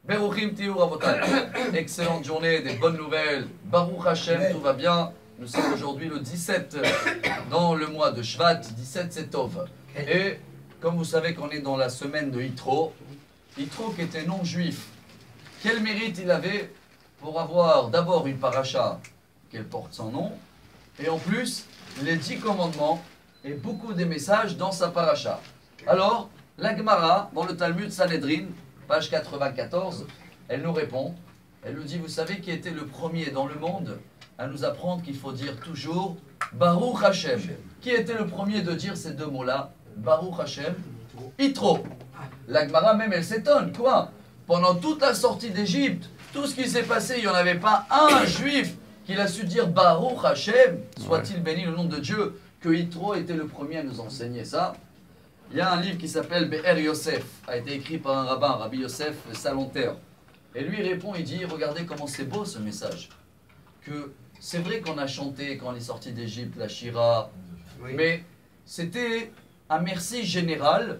Beruchim tiyu Rabotai. Excellente journée, des bonnes nouvelles. Baruch Hashem, tout va bien. Nous sommes aujourd'hui le 17 dans le mois de Shvat. 17 c'est Tov. Et comme vous savez qu'on est dans la semaine de Yitro, Yitro qui était non-juif, quel mérite il avait pour avoir d'abord une paracha qu'elle porte son nom, et en plus les 10 commandements et beaucoup des messages dans sa paracha. Alors, la Gemara, dans le Talmud Sanhedrin, page 94, elle nous répond, elle nous dit, vous savez qui était le premier dans le monde à nous apprendre qu'il faut dire toujours Baruch Hashem. Qui était le premier de dire ces deux mots-là? Baruch Hashem, Yitro. La Gemara même, elle s'étonne, quoi? Pendant toute la sortie d'Égypte, tout ce qui s'est passé, il n'y en avait pas un juif qui a su dire Baruch Hashem, soit-il béni le nom de Dieu, que Yitro était le premier à nous enseigner ça. Il y a un livre qui s'appelle Be'er Yosef, a été écrit par un rabbin, Rabbi Yosef Salonter. Et lui répond, il dit, regardez comment c'est beau ce message. Que c'est vrai qu'on a chanté quand on est sorti d'Égypte, la Shira, mais c'était un merci général.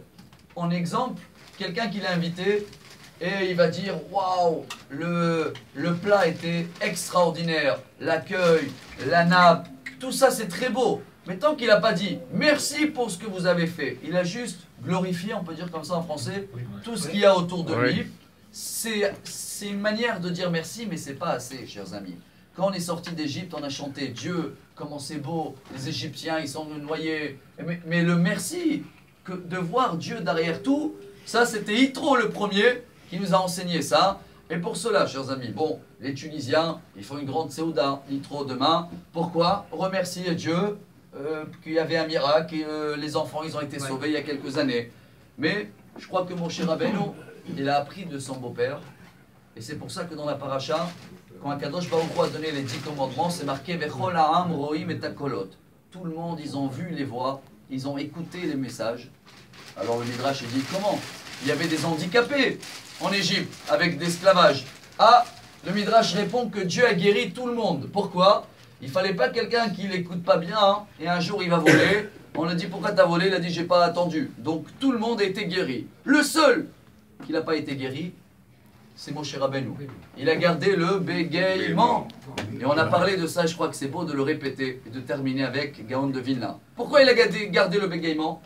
En exemple, quelqu'un qui l'a invité, et il va dire, waouh, le plat était extraordinaire, l'accueil, la nappe, tout ça c'est très beau. Mais tant qu'il n'a pas dit merci pour ce que vous avez fait, il a juste glorifié, on peut dire comme ça en français, tout ce qu'il y a autour de lui. C'est une manière de dire merci, mais c'est pas assez, chers amis. Quand on est sorti d'Égypte, on a chanté Dieu, comment c'est beau, les Égyptiens, ils sont noyés. Mais le merci, de voir Dieu derrière tout, ça c'était Yitro le premier qui nous a enseigné ça. Et pour cela, chers amis, bon, les Tunisiens, ils font une grande Séouda, Yitro demain. Pourquoi? Remercier Dieu qu'il y avait un miracle et les enfants, ils ont été sauvés il y a quelques années. Mais je crois que mon cher Rabbeinu, il a appris de son beau-père. Et c'est pour ça que dans la paracha, quand Akadosh Baruch Hu a donné les 10 commandements, c'est marqué Vechol ha'am roim et takolot. Tout le monde, ils ont vu les voix, ils ont écouté les messages. Alors le Midrash dit comment? Il y avait des handicapés en Égypte avec l'esclavage. Ah, le Midrash répond que Dieu a guéri tout le monde. Pourquoi? Il ne fallait pas quelqu'un qui l'écoute pas bien, hein, et un jour il va voler. On lui dit pourquoi tu as volé? Il a dit j'ai pas attendu. Donc tout le monde a été guéri. Le seul qui n'a pas été guéri, c'est Moshe Rabbeinu. Il a gardé le bégaiement. Et on a parlé de ça, je crois que c'est beau de le répéter et de terminer avec Gaon de Vilna. Pourquoi il a gardé le bégaiement?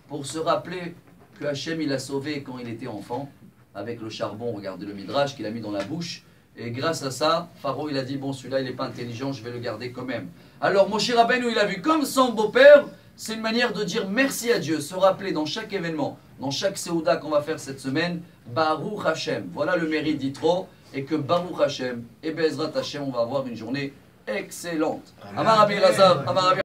Pour se rappeler que Hachem il a sauvé quand il était enfant, avec le charbon, regardez le Midrash qu'il a mis dans la bouche. Et grâce à ça, Pharaon il a dit bon celui-là il n'est pas intelligent, je vais le garder quand même. Alors Moshe Rabbeinu il a vu comme son beau-père, c'est une manière de dire merci à Dieu, se rappeler dans chaque événement, dans chaque Séouda qu'on va faire cette semaine, Baruch Hashem. Voilà le mérite d'Yitro, et que Baruch Hashem et Be'ezrat Hashem on va avoir une journée excellente. Amar Rabbi Elazar, Amar Rabbi